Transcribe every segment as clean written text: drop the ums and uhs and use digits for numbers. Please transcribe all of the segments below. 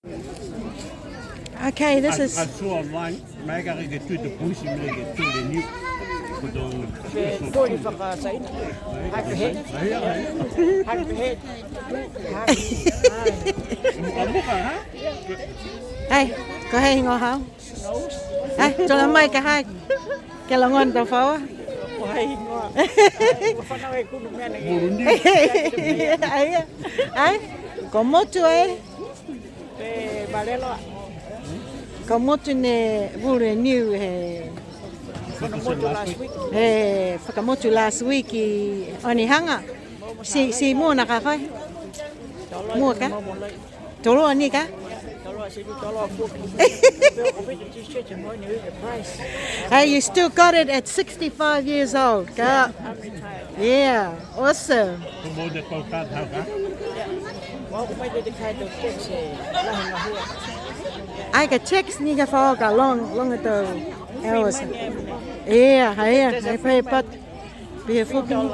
Okay, this is... I saw online, Magari get to the bush and get to the new. Hey, có hay ngồi không? Hey, cho nó mấy cái hai. Cái là ngon tao pháo á. Ấy, có một chú ấy. Có một chú này vừa Niue Pulefakamotu last week oni hanga si mua na ka kai mua ka cholo ani ka Hey, you still got it at 65 years old ka Yeah, awesome Ai ka checks ni ka fa ka long ago hours Yeah, I pay but be fucking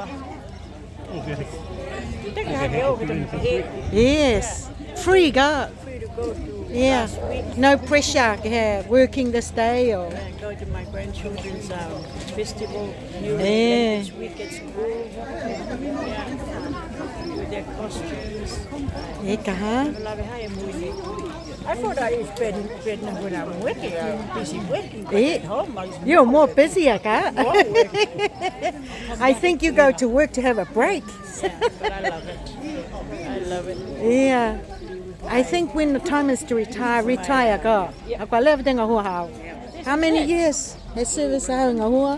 Yes, free go Yeah, no pressure working this day or go to my grandchildren's festival this week at school with their costumes. I thought I was better when I'm working. I'm busy working. But at home, You're more busy, ka? I think you go to work to have a break. but I love it. I love it. Yeah. I think when the time is to retire, ka. Ako left nga hua. How many years has service nga hua?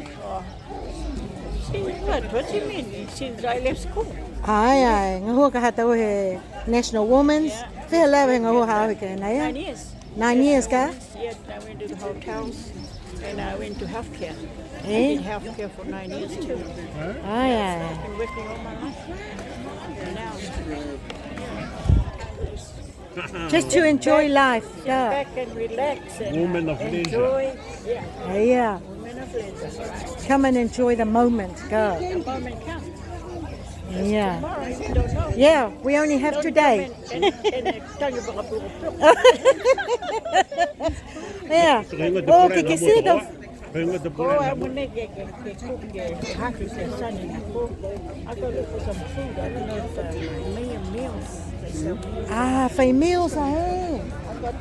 What do you mean? Since I left school. Ai, nga hua ka hataw he National Women's. Fair love nga hua ka na 9 years. 9 years ka? Yes, I went to the hotels and I went to healthcare. I Eh? did healthcare for 9 years too. Ai. I've been working all my life. And now Just to enjoy life. Yeah. back and relax and Woman of enjoy. Yeah. Women of leisure. Come and enjoy the moment. Go. The moment comes. Yeah. Tomorrow, you don't know. Yeah, we only have today. Yeah. Oh, kikisito. Oh, I'm going to cook happy Sunday. I go look for some food. I don't know if meals. Ah, phải meals à. I got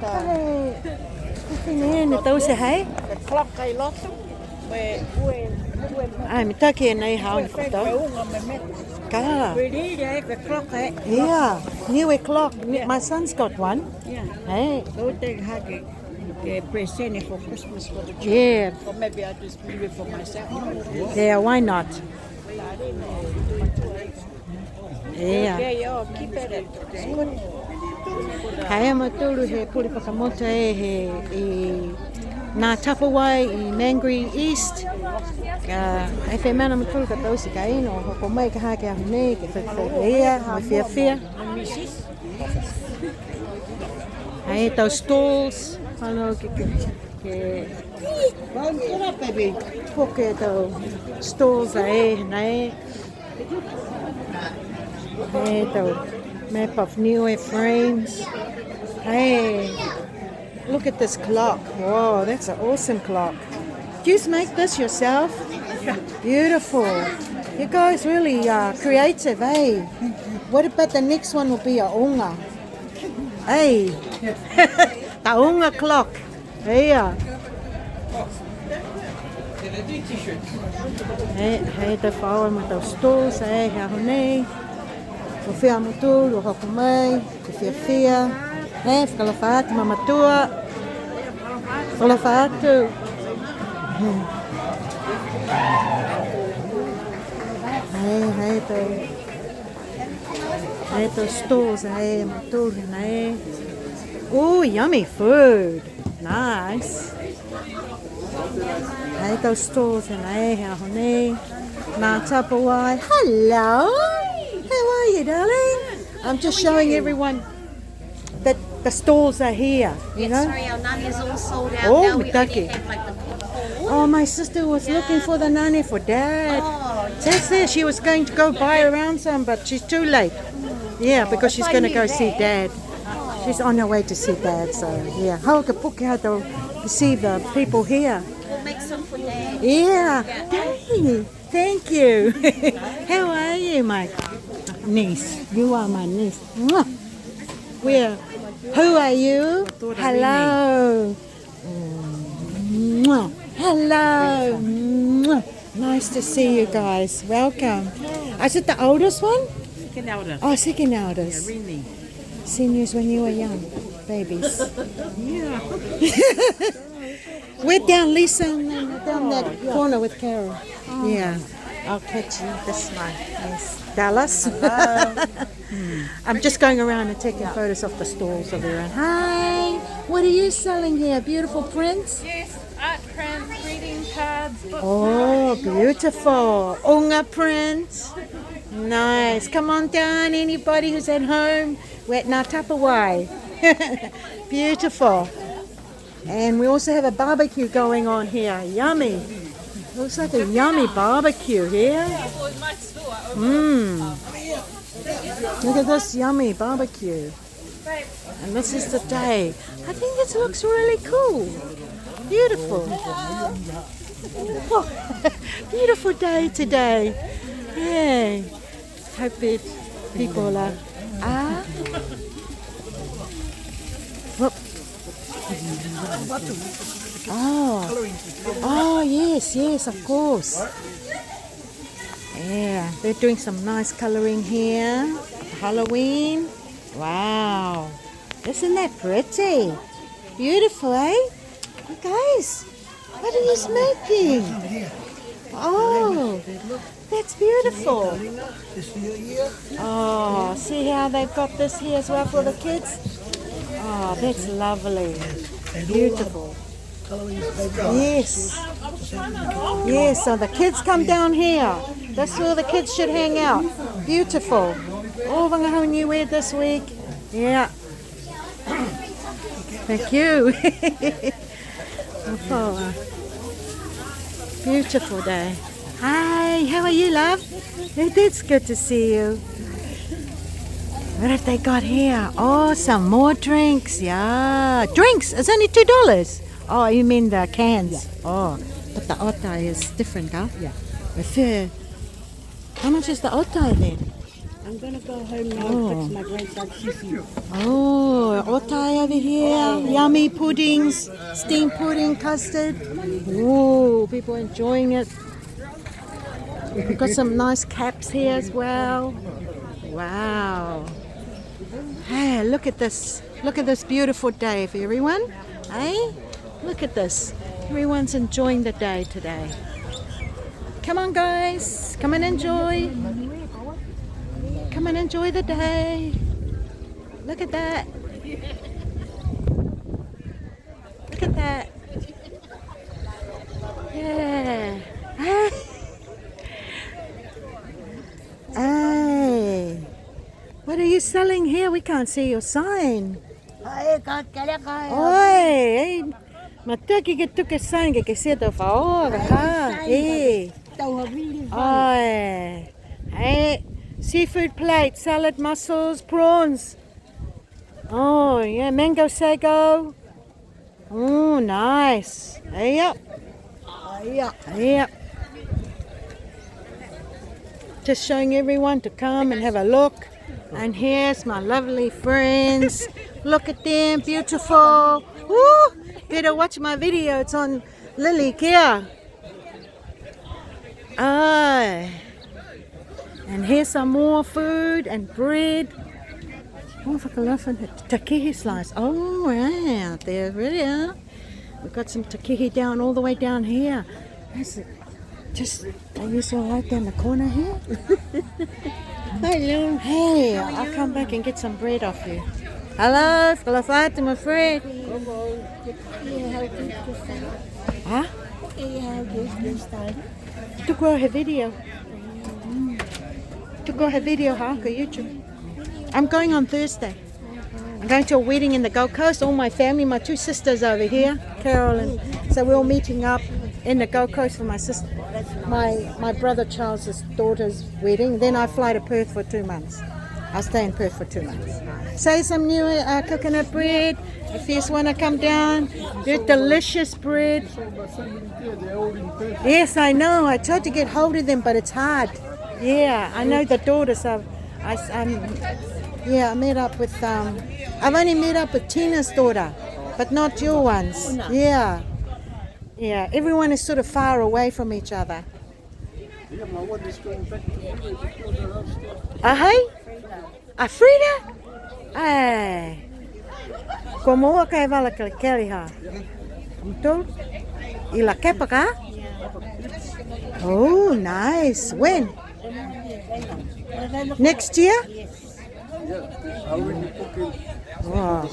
Cái này này tôi sẽ thấy. the clock I lost. Where À, mình ta kia này hảo được đó. Cả. we need the clock. Yeah, Niue clock. My son's got one. Yeah. Hey. So they had a present for Christmas for the children. Yeah. Or maybe I'll just leave it for myself. Yeah, why not? Yeah. Yeah, keep it. It's good. Kaya matulu he Pulefakamotu he na Tapawai I Mangere East. Ai fe mana matulu ka tau si kai no ko mai ka ha ka nei ke fe ia ma fia. Ai tau stalls. Hello ke baby. Poke tau stalls ai nei. Hey, the map of Niue frames. Hey, look at this clock. Whoa, that's an awesome clock. Did you make this yourself? Beautiful. You guys really are creative, eh? What about the next one will be a unga? Hey, the unga clock. Yeah. Hey, the flower with those stools. Hey, how many? Fia mutu, lo hoko mai, fia. Hei, whakalawhaatu mamatua. Whakalawhaatu. Hei, those stores, hei, maturi, hei. Ooh, yummy food. Nice. Hei, those stores, hei, hea hone. Nā Tapawai. Hello. How are you, darling? I'm just showing everyone that the stalls are here, you know? Sorry, our nani is all sold out Oh, now. We only Mitaki. have like the portfolio. Oh, my sister was looking for the nani for Dad. Says there she was going to go buy around some, but she's too late. Yeah, because she's going to go see Dad. She's on her way to see Dad, so yeah. Hauka puke to see the people here. We'll make some for Dad. Yeah. Hey, thank you. How are you, my niece? You are my niece. Mwah. Who are you? Hello. Mwah. Hello. Mwah. Nice to see you guys. Welcome. Is it the oldest one? Second eldest. Oh, second eldest. Really? Seen you when you were young, babies. Yeah. We're down, Lisa, and down that corner with Carol. Yeah. I'll catch you. This one. Yes. Dallas. I'm just going around and taking photos of the stalls of everyone. Hi. What are you selling here? Beautiful prints? Yes, art prints, greeting cards, book Oh, beautiful. Unga prints. Nice. Come on down, anybody who's at home. We're at Ngā Tapawai. Beautiful. And we also have a barbecue going on here. Yummy. Looks like a yummy barbecue here. Look at this yummy barbecue. And this is the day. I think this looks really cool. Beautiful. Beautiful day today. Yeah. Hope that people are. Whoop. Oh, yes, of course. Yeah, they're doing some nice coloring here. Halloween. Wow. Isn't that pretty? Beautiful, eh? Guys, what are you making? Oh, that's beautiful. Oh, see how they've got this here as well for the kids? Oh, that's lovely. Beautiful. Yes. Yes, so the kids come down here. That's where the kids should hang out. Beautiful. Oh, wangahau Niue this week. Yeah. Thank you. Beautiful day. Hi, how are you, love? It's good to see you. What have they got here? Oh, some more drinks. Yeah. Drinks? It's only $2. Oh, you mean the cans? Yeah. Oh, but the otai is different, huh? Yeah. How much is the otai then? I'm going to go home now and fix my grandson Sissy. Oh, otai over here. Yummy puddings, steamed pudding, custard. Oh, people enjoying it. We've got some nice caps here as well. Wow. Hey, look at this. Look at this beautiful day for everyone. Hey, look at this. Everyone's enjoying the day today. Come on, guys. Come and enjoy. Come and enjoy the day. Look at that. Look at that. Yeah. Hey. What are you selling here? We can't see your sign. Oi, mataki ke tuke sign ke se to fa ha. Eh. Oi. Hey, seafood plate, salad, mussels, prawns. Oh, yeah, mango sago. Oh, nice. Yep. Yep. Just showing everyone to come and have a look. And here's my lovely friends. Look at them, beautiful. Woo! Better watch my video. It's on Lily Kia. And here's some more food and bread. Oh, takihi slice. Oh, wow. There we are. We've got some takihi down all the way down here. That's it. Just, are you so right down the corner here? Hello. Hey, I'll come back and get some bread off you. Hello, Falafati, my friend. Huh? To go her video. To go her video, huh? Go YouTube. I'm going on Thursday. I'm going to a wedding in the Gold Coast. All my family, my two sisters over here, Carol and so we're all meeting up in the Gold Coast for my sister, my brother Charles's daughter's wedding. Then I fly to Perth for 2 months. I'll stay in Perth for 2 months. Say some new coconut bread. If you just want to come down, they're delicious bread. Yes, I know. I tried to get hold of them, but it's hard. Yeah, I know the daughters have. I met up with. I've only met up with Tina's daughter, but not your ones. Yeah, yeah. Everyone is sort of far away from each other. Ahai? Frida? Ai. Ko moa kai wala keli ha. Betul? Ila kepa ka? Oh, nice. When? Next year? Wow.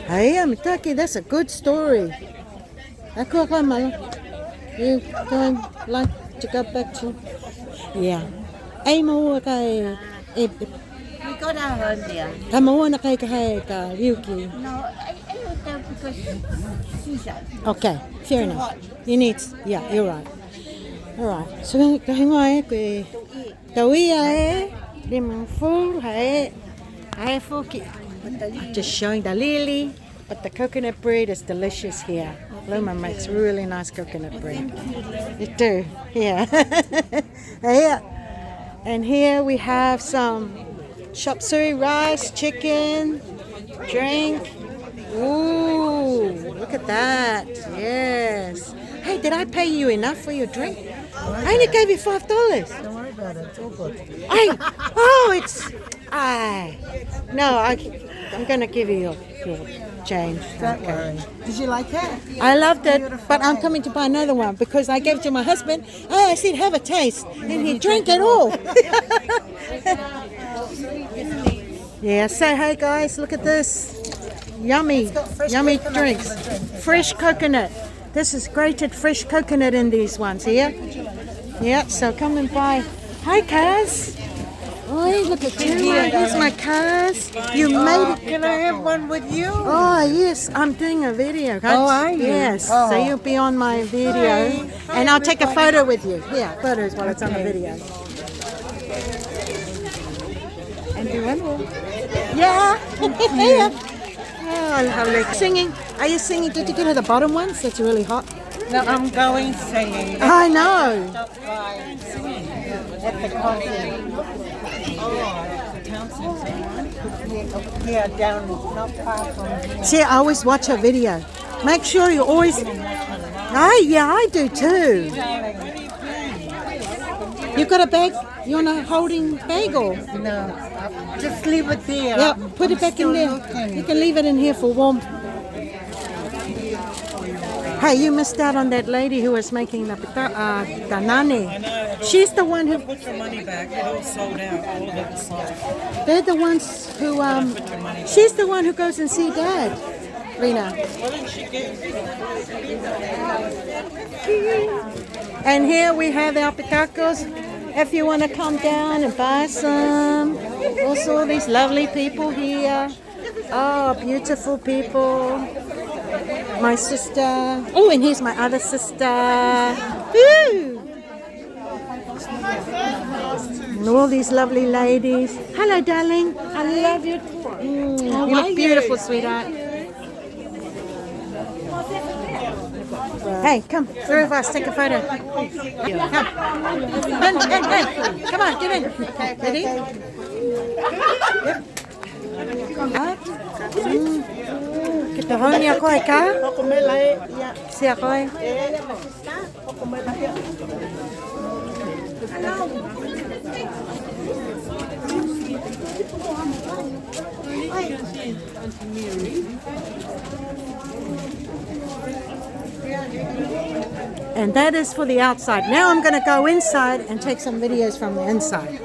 Hey, Mitaki, that's a good story. Ako ka mal. You going like to go back to? Yeah. Ay mo kay We got our home there. ka mo na kay ka Ryuki. No, I went there because season. Okay, fair enough. You need, yeah, you're right. All right. So hang on, tawi ai, lim full hai full. Just showing the lily, but the coconut bread is delicious here. Luma makes really nice coconut bread. You do, yeah. Yeah. And here we have some chop suey rice, chicken, drink. Ooh, look at that. Yes. Hey, did I pay you enough for your drink? I only gave you $5. Don't worry about it. It's all good. I'm going to give you your change. Don't worry. Did you like it? I loved it, but I'm coming to buy another one because I gave it to my husband. Oh, I said, have a taste. And he drank it all. Yeah, say hey guys, look at this. Yummy drinks. Fresh coconut. This is grated fresh coconut in these ones here. Yeah, so come and buy. Hi, Kaz. Oh, look at you. Here's my Kaz. You made it. Can I have one with you? Oh, yes. I'm doing a video. Oh, are you? Yes. Oh. So you'll be on my video. And I'll take a photo with you. Yeah, photos while it's on the video. And do one more. Yeah. Yeah. Oh, lovely. Singing. Are you singing? Did you get to the bottom ones? That's really hot. No, I'm going singing. I know. At the coffee. Yeah, down not far from here. See, I always watch her video. Make sure you always... Oh, yeah, I do too. You got a bag? You want a holding bag or? No, just leave it there. Yeah, put it back in there. You can leave it in here for warmth. Hey, you missed out on that lady who was making the danane. She's the one who... Put your money back. It all sold out. All of it was sold. They're the ones who... she's the one who goes and see Dad, Rena. Why didn't she get... And here we have our pitacos. If you want to come down and buy some. Also, all these lovely people here. Oh, beautiful people. My sister. Oh, and here's my other sister. Woo! And all these lovely ladies. Hello, darling. I love you. You look beautiful, sweetheart. Hey, come, three of us, take a photo. Come. Hey. Come on, get in. Ready? Yep. Kita honi ako ka? Si ako eh. And that is for the outside. Now I'm going to go inside and take some videos from the inside.